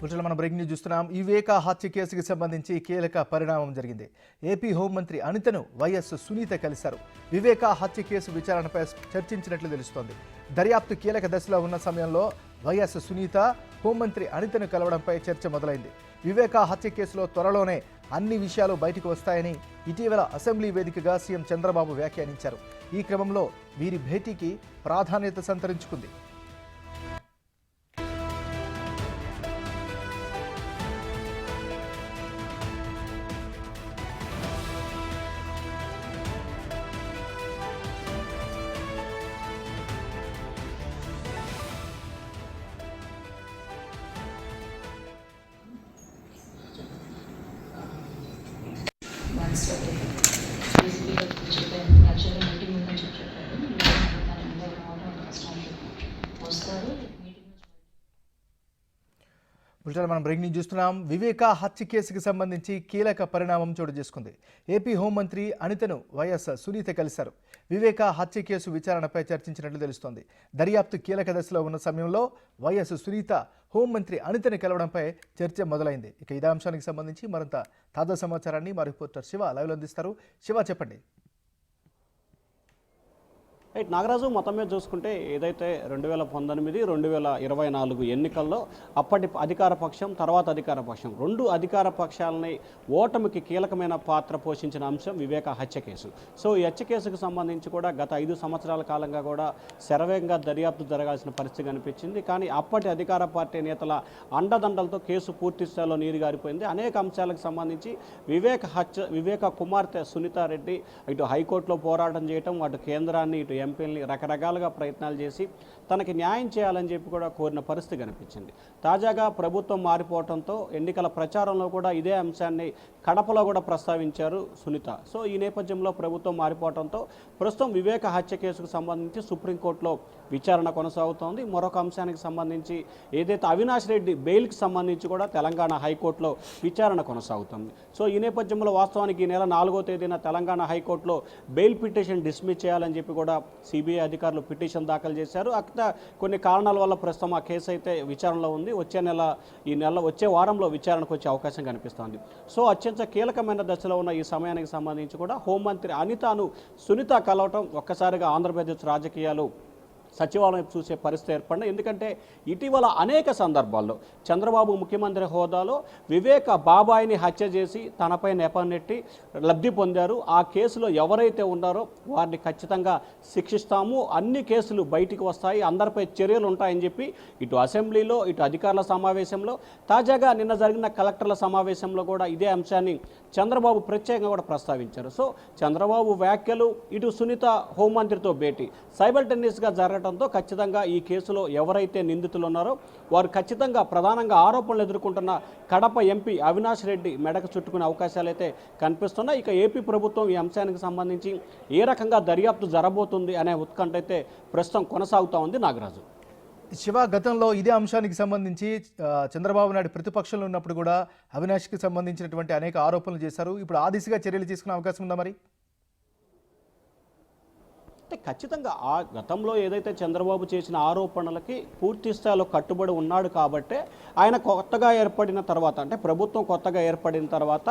బులెటిన్లో మనం breaking news చూస్తున్నాం. వివేకా హత్య కేసుకు సంబంధించి కీలక పరిణామం జరిగింది. ఏపీ హోంమంత్రి అనితను వైఎస్ సునీత కలిశారు. వివేకా హత్య కేసు విచారణపై చర్చించినట్లు తెలుస్తోంది. దర్యాప్తు కీలక దశలో ఉన్న సమయంలో వైఎస్ సునీత హోంమంత్రి అనితను కలవడంపై చర్చ మొదలైంది. వివేకా హత్య కేసులో త్వరలోనే అన్ని విషయాలు బయటకు వస్తాయని ఇటీవల అసెంబ్లీ వేదికగా సీఎం చంద్రబాబు వ్యాఖ్యానించారు. ఈ క్రమంలో వీరి భేటీకి ప్రాధాన్యత సంతరించుకుంది. మనం బ్రేకింగ్ న్యూస్ చూస్తున్నాం. వివేకా హత్య కేసుకు సంబంధించి కీలక పరిణామం చోటు చేసుకుంది. ఏపీ హోంమంత్రి అనితను వైఎస్ సునీత కలిశారు. వివేకా హత్య కేసు విచారణపై చర్చించినట్లు తెలుస్తోంది. దర్యాప్తు కీలక దశలో ఉన్న సమయంలో వైఎస్ సునీత హోంమంత్రి అనితను కలవడంపై చర్చ మొదలైంది. ఇక ఇదే అంశానికి సంబంధించి మరింత తాజా సమాచారాన్ని మా రిపోర్టర్ శివ లైవ్లో అందిస్తారు. శివ, చెప్పండి. రైట్ నాగరాజు, మొత్తం మీద చూసుకుంటే ఏదైతే 2019, 2024 ఎన్నికల్లో అప్పటి అధికార పక్షం తర్వాత అధికార పక్షం రెండు అధికార పక్షాలని ఓటమికి కీలకమైన పాత్ర పోషించిన అంశం వివేకా హత్య కేసు. సో ఈ హత్య కేసుకు సంబంధించి కూడా గత 5 సంవత్సరాల కాలంగా కూడా శరవేగంగా దర్యాప్తు జరగాల్సిన పరిస్థితి కనిపించింది. కానీ అప్పటి అధికార పార్టీ నేతల అండదండలతో కేసు పూర్తి స్థాయిలో నీరుగారిపోయింది. అనేక అంశాలకు సంబంధించి వివేక కుమార్తె సునీతారెడ్డి ఇటు హైకోర్టులో పోరాటం చేయటం, అటు కేంద్రాన్ని ఇటు ఎంపీలని రకరకాలుగా ప్రయత్నాలు చేసి తనకి న్యాయం చేయాలని చెప్పి కూడా కోరిన పరిస్థితి కనిపించింది. తాజాగా ప్రభుత్వం మారిపోవడంతో ఎన్నికల ప్రచారంలో కూడా ఇదే అంశాన్ని కడపలో కూడా ప్రస్తావించారు సునీత. సో ఈ నేపథ్యంలో ప్రభుత్వం మారిపోవడంతో ప్రస్తుతం వివేక హత్య కేసుకు సంబంధించి సుప్రీంకోర్టులో విచారణ కొనసాగుతోంది. మరొక అంశానికి సంబంధించి ఏదైతే అవినాష్ రెడ్డి బెయిల్కి సంబంధించి కూడా తెలంగాణ హైకోర్టులో విచారణ కొనసాగుతుంది. సో ఈ నేపథ్యంలో వాస్తవానికి ఈ నెల 4వ తేదీన తెలంగాణ హైకోర్టులో బెయిల్ పిటిషన్ డిస్మిస్ చేయాలని చెప్పి కూడా సిబిఐ అధికారులు పిటిషన్ దాఖలు చేశారు. అక్కడ కొన్ని కారణాల వల్ల ప్రస్తుతం ఆ కేసు అయితే విచారణలో ఉంది. వచ్చే వారంలో విచారణకు వచ్చే అవకాశం కనిపిస్తోంది. సో అత్యంత కీలకమైన దశలో ఉన్న ఈ సమయానికి సంబంధించి కూడా హోంమంత్రి అనితను సునీత కలవటం ఒక్కసారిగా ఆంధ్రప్రదేశ్ రాజకీయాలు సచివాలయం చూసే పరిస్థితి ఏర్పడింది. ఎందుకంటే ఇటీవల అనేక సందర్భాల్లో చంద్రబాబు ముఖ్యమంత్రి హోదాలో వివేక బాబాయిని హత్య చేసి తనపై నెపనెట్టి లబ్ధి పొందారు. ఆ కేసులో ఎవరైతే ఉన్నారో వారిని ఖచ్చితంగా శిక్షిస్తాము, అన్ని కేసులు బయటికి వస్తాయి, అందరిపై చర్యలు ఉంటాయని చెప్పి ఇటు అసెంబ్లీలో ఇటు అధికారుల సమావేశంలో తాజాగా నిన్న జరిగిన కలెక్టర్ల సమావేశంలో కూడా ఇదే అంశాన్ని చంద్రబాబు ప్రత్యేకంగా కూడా ప్రస్తావించారు. సో చంద్రబాబు వ్యాఖ్యలు, ఇటు సునీత హోంమంత్రితో భేటీ సైమల్టేనియస్గా జరగడంతో ఖచ్చితంగా ఈ కేసులో ఎవరైతే నిందితులు ఉన్నారో వారు ఖచ్చితంగా ప్రధానంగా ఆరోపణలు ఎదుర్కొంటున్న కడప ఎంపీ అవినాష్ రెడ్డి మెడకు చుట్టుకునే అవకాశాలు అయితే కనిపిస్తున్నాయి. ఇక ఏపీ ప్రభుత్వం ఈ అంశానికి సంబంధించి ఏ రకంగా దర్యాప్తు జరగబోతుంది అనే ఉత్కంఠ అయితే ప్రస్తుతం కొనసాగుతూ ఉంది. నాగరాజు, శివ, గతంలో ఇదే అంశానికి సంబంధించి చంద్రబాబు నాయుడు ప్రతిపక్షంలో ఉన్నప్పుడు కూడా అవినాష్కి సంబంధించినటువంటి అనేక ఆరోపణలు చేశారు. ఇప్పుడు ఆ దిశగా చర్యలు తీసుకునే అవకాశం ఉందా? మరి అంటే ఖచ్చితంగా ఆ గతంలో ఏదైతే చంద్రబాబు చేసిన ఆరోపణలకి పూర్తి స్థాయిలో కట్టుబడి ఉన్నాడు కాబట్టే ఆయన కొత్తగా ఏర్పడిన తర్వాత, అంటే ప్రభుత్వం కొత్తగా ఏర్పడిన తర్వాత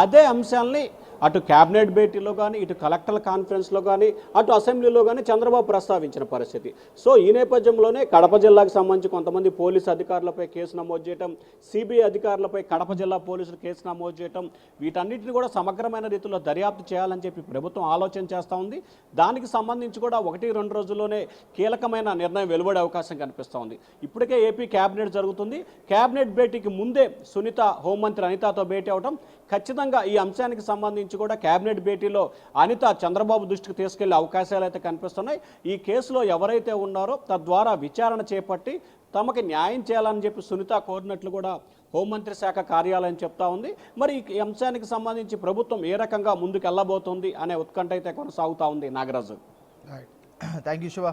అదే అంశాలని అటు క్యాబినెట్ భేటీలో కానీ, ఇటు కలెక్టర్ల కాన్ఫరెన్స్లో కానీ, అటు అసెంబ్లీలో కానీ చంద్రబాబు ప్రస్తావించిన పరిస్థితి. సో ఈ నేపథ్యంలోనే కడప జిల్లాకు సంబంధించి కొంతమంది పోలీసు అధికారులపై కేసు నమోదు చేయడం, సిబిఐ అధికారులపై కడప జిల్లా పోలీసులు కేసు నమోదు చేయడం, వీటన్నిటిని కూడా సమగ్రమైన రీతిలో దర్యాప్తు చేయాలని చెప్పి ప్రభుత్వం ఆలోచన చేస్తూ ఉంది. దానికి సంబంధించి కూడా 1-2 రోజుల్లోనే కీలకమైన నిర్ణయం వెలువడే అవకాశం కనిపిస్తూ ఉంది. ఇప్పటికే ఏపీ క్యాబినెట్ జరుగుతుంది. క్యాబినెట్ భేటీకి ముందే సునీత హోంమంత్రి అనితతో భేటీ అవడం, ఖచ్చితంగా ఈ అంశానికి సంబంధించి కూడా క్యాబినెట్ భేటీలో అనిత చంద్రబాబు దృష్టికి తీసుకెళ్లే అవకాశాలు అయితే కనిపిస్తున్నాయి. ఈ కేసులో ఎవరైతే ఉన్నారో తద్వారా విచారణ చేపట్టి తమకి న్యాయం చేయాలని చెప్పి సునీత కోరినట్లు కూడా హోంమంత్రి శాఖ కార్యాలయం చెప్తా ఉంది. మరి ఈ అంశానికి సంబంధించి ప్రభుత్వం ఏ రకంగా ముందుకు వెళ్ళబోతుంది అనే ఉత్కంఠ అయితే కొనసాగుతూ ఉంది. Nagaraju, thank you Shiva.